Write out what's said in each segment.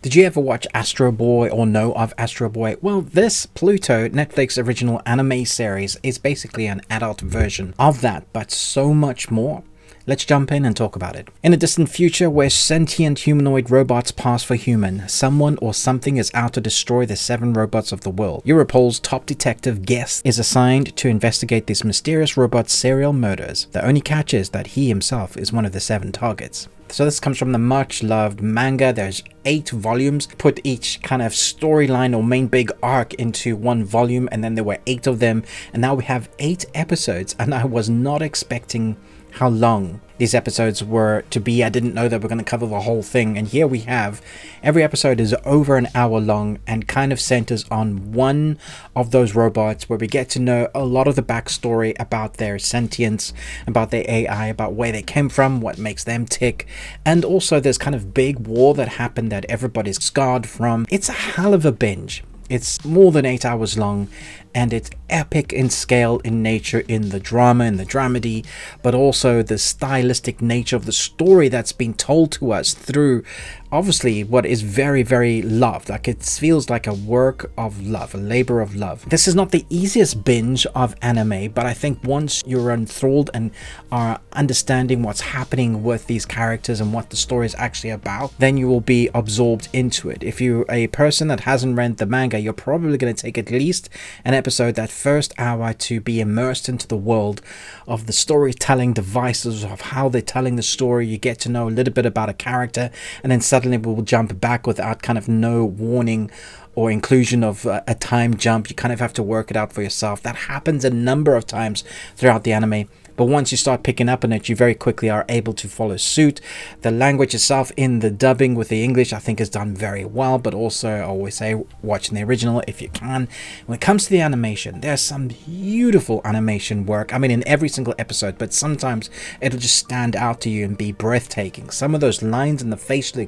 Did you ever watch Astro Boy or know of Astro Boy? Well, this Pluto Netflix original anime series is basically an adult version of that, but so much more. Let's jump in and talk about it. In a distant future where sentient humanoid robots pass for human, someone or something is out to destroy the 7 robots of the world. Europol's top detective Gesicht is assigned to investigate these mysterious robot serial murders. The only catch is that he himself is one of the 7 targets. So this comes from the much loved manga. There's 8 volumes, put each kind of storyline or main big arc into one volume, and then there were 8 of them, and now we have 8 episodes, and I was not expecting how long these episodes were to be. I didn't know that we're going to cover the whole thing, and here we have. Every episode is over an hour long and kind of centers on one of those robots, where we get to know a lot of the backstory about their sentience, about their AI, about where they came from, what makes them tick, and also this kind of big war that happened that everybody's scarred from. It's a hell of a binge. It's more than 8 hours long, and it's epic in scale, in nature, in the drama, in the dramedy, but also the stylistic nature of the story that's been told to us through obviously what is very, very loved. Like, it feels like a work of love, a labor of love. This is not the easiest binge of anime, but I think once you're enthralled and are understanding what's happening with these characters and what the story is actually about, then you will be absorbed into it. If you're a person that hasn't read the manga, you're probably going to take at least an episode that first hour to be immersed into the world of the storytelling devices, of how they're telling the story. You get to know a little bit about a character, and then suddenly we will jump back without kind of no warning or inclusion of a time jump. You kind of have to work it out for yourself. That happens a number of times throughout the anime, but once you start picking up on it, you very quickly are able to follow suit. The language itself in the dubbing with the English, I think, is done very well, but also I always say watching the original if you can. When it comes to the animation, there's some beautiful animation work. I mean, in every single episode, but sometimes it'll just stand out to you and be breathtaking. Some of those lines and the facial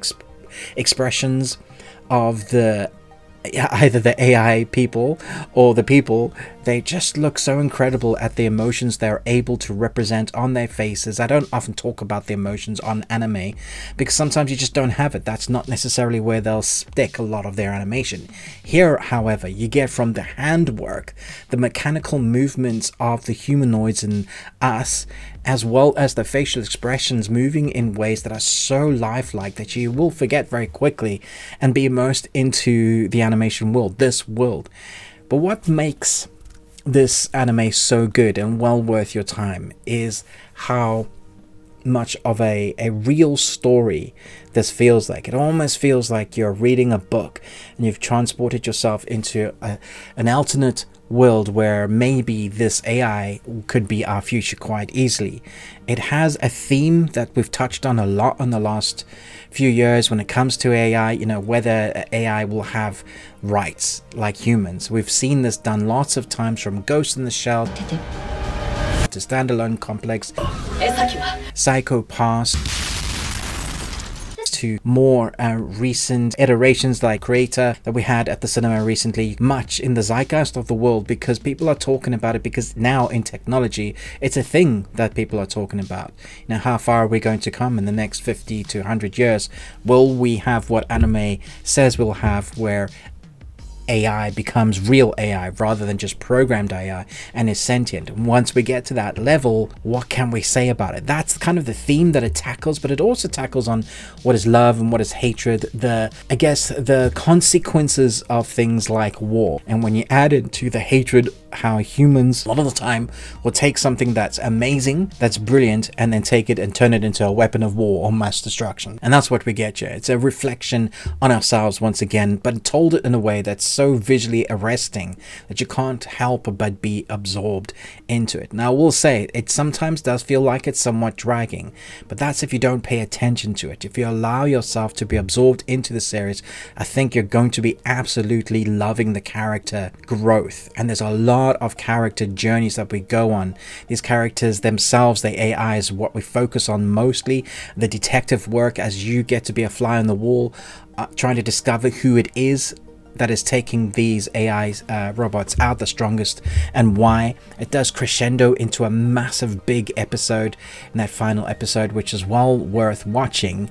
expressions of either the AI people or the people, they just look so incredible at the emotions they're able to represent on their faces. I don't often talk about the emotions on anime because sometimes you just don't have it. That's not necessarily where they'll stick a lot of their animation. Here, however, you get from the handwork, the mechanical movements of the humanoids and us, as well as the facial expressions moving in ways that are so lifelike that you will forget very quickly and be immersed into the animation world, this world. But what makes this anime so good and well worth your time is how much of a real story this feels like. It almost feels like you're reading a book and you've transported yourself into an alternate world where maybe this AI could be our future quite easily. It has a theme that we've touched on a lot in the last few years when it comes to AI, whether AI will have rights like humans. We've seen this done lots of times, from Ghost in the Shell to Standalone Complex, Psycho Pass, to more recent iterations like Creator that we had at the cinema recently. Much in the zeitgeist of the world because people are talking about it, because now in technology it's a thing that people are talking about. How far are we going to come in the next 50 to 100 years? Will we have what anime says we'll have, where AI becomes real AI rather than just programmed AI and is sentient? Once we get to that level, what can we say about it? That's kind of the theme that it tackles, but it also tackles on what is love and what is hatred, the consequences of things like war. And when you add into the hatred, how humans a lot of the time will take something that's amazing, that's brilliant, and then take it and turn it into a weapon of war or mass destruction. And that's what we get here. It's a reflection on ourselves once again, but told it in a way that's so visually arresting that you can't help but be absorbed into it. Now, I will say it sometimes does feel like it's somewhat dragging, but that's if you don't pay attention to it. If you allow yourself to be absorbed into the series, I think you're going to be absolutely loving the character growth. And there's a lot of character journeys that we go on. These characters themselves, the AI, is what we focus on mostly. The detective work as you get to be a fly on the wall, trying to discover who it is that is taking these AI robots out the strongest and why. It does crescendo into a massive big episode in that final episode, which is well worth watching.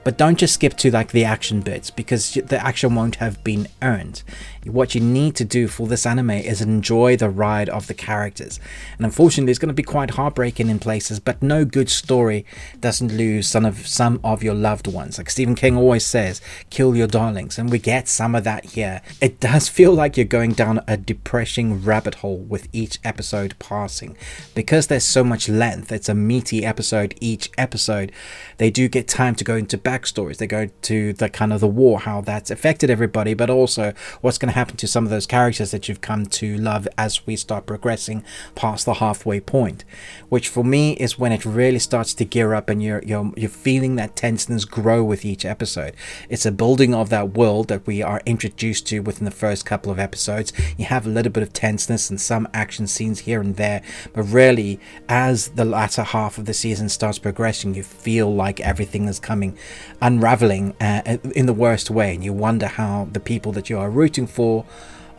But don't just skip to like the action bits, because the action won't have been earned. What you need to do for this anime is enjoy the ride of the characters. And unfortunately, it's going to be quite heartbreaking in places, but no good story doesn't lose some of your loved ones. Like Stephen King always says, kill your darlings, and we get some of that here. It does feel like you're going down a depressing rabbit hole with each episode passing. Because there's so much length, it's a meaty episode each episode. They do get time to go into backstories. They go to the kind of the war, how that's affected everybody, but also what's going to happen to some of those characters that you've come to love as we start progressing past the halfway point, which for me is when it really starts to gear up and you're feeling that tenseness grow with each episode. It's a building of that world that we are introduced to within the first couple of episodes. You have a little bit of tenseness and some action scenes here and there, but really as the latter half of the season starts progressing, you feel like everything is coming unraveling in the worst way, and you wonder how the people that you are rooting for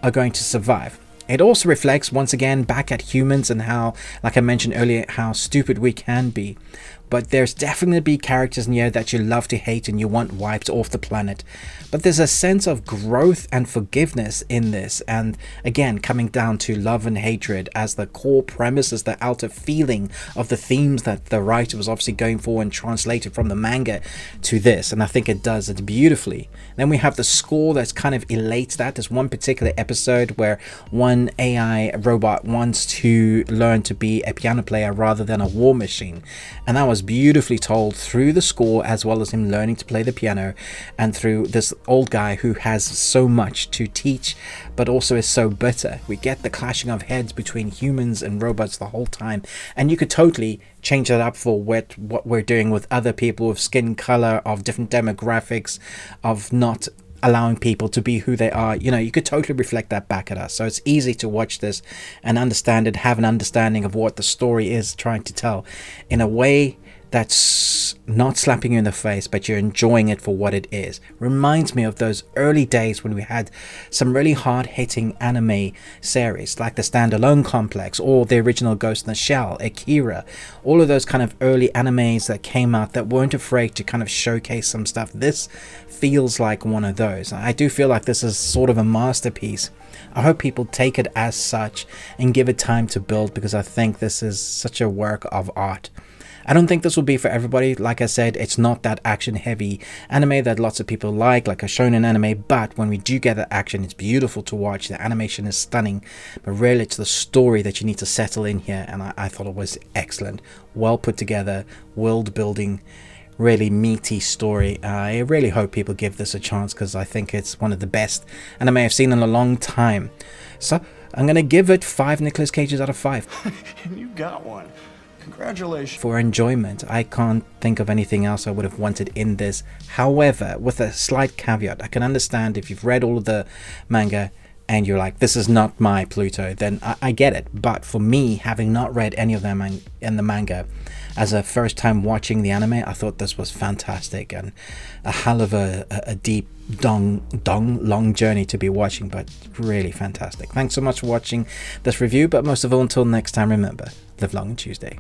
are going to survive. It also reflects once again back at humans and how, like I mentioned earlier, how stupid we can be. But there's definitely be characters in here that you love to hate and you want wiped off the planet. But there's a sense of growth and forgiveness in this, and again coming down to love and hatred as the core premise, as the outer feeling of the themes that the writer was obviously going for and translated from the manga to this, and I think it does it beautifully. Then we have the score that's kind of elates that. There's one particular episode where one AI robot wants to learn to be a piano player rather than a war machine, and that was beautifully told through the score, as well as him learning to play the piano, and through this old guy who has so much to teach but also is so bitter. We get the clashing of heads between humans and robots the whole time, and you could totally change that up for what we're doing with other people, with skin color, of different demographics, of not allowing people to be who they are. You know, you could totally reflect that back at us. So it's easy to watch this and understand it, have an understanding of what the story is trying to tell in a way that's not slapping you in the face, but you're enjoying it for what it is. Reminds me of those early days when we had some really hard-hitting anime series like the Standalone Complex or the original Ghost in the Shell, Akira, all of those kind of early animes that came out that weren't afraid to kind of showcase some stuff. This feels like one of those. I do feel like this is sort of a masterpiece. I hope people take it as such and give it time to build, because I think this is such a work of art. I don't think this will be for everybody. Like I said, it's not that action heavy anime that lots of people like a shonen anime, but when we do get the action, it's beautiful to watch. The animation is stunning, but really it's the story that you need to settle in here, and I thought it was excellent. Well put together, world building, really meaty story. I really hope people give this a chance, because I think it's one of the best anime I've seen in a long time. So I'm going to give it 5 Nicolas Cages out of 5. You got one. Congratulations. For enjoyment. I can't think of anything else I would have wanted in this. However, with a slight caveat, I can understand if you've read all of the manga and you're like, this is not my Pluto, then I get it. But for me, having not read any of them in the manga, as a first time watching the anime, I thought this was fantastic and a hell of a deep, long journey to be watching, but really fantastic. Thanks so much for watching this review, but most of all, until next time, remember, live long and Tuesday.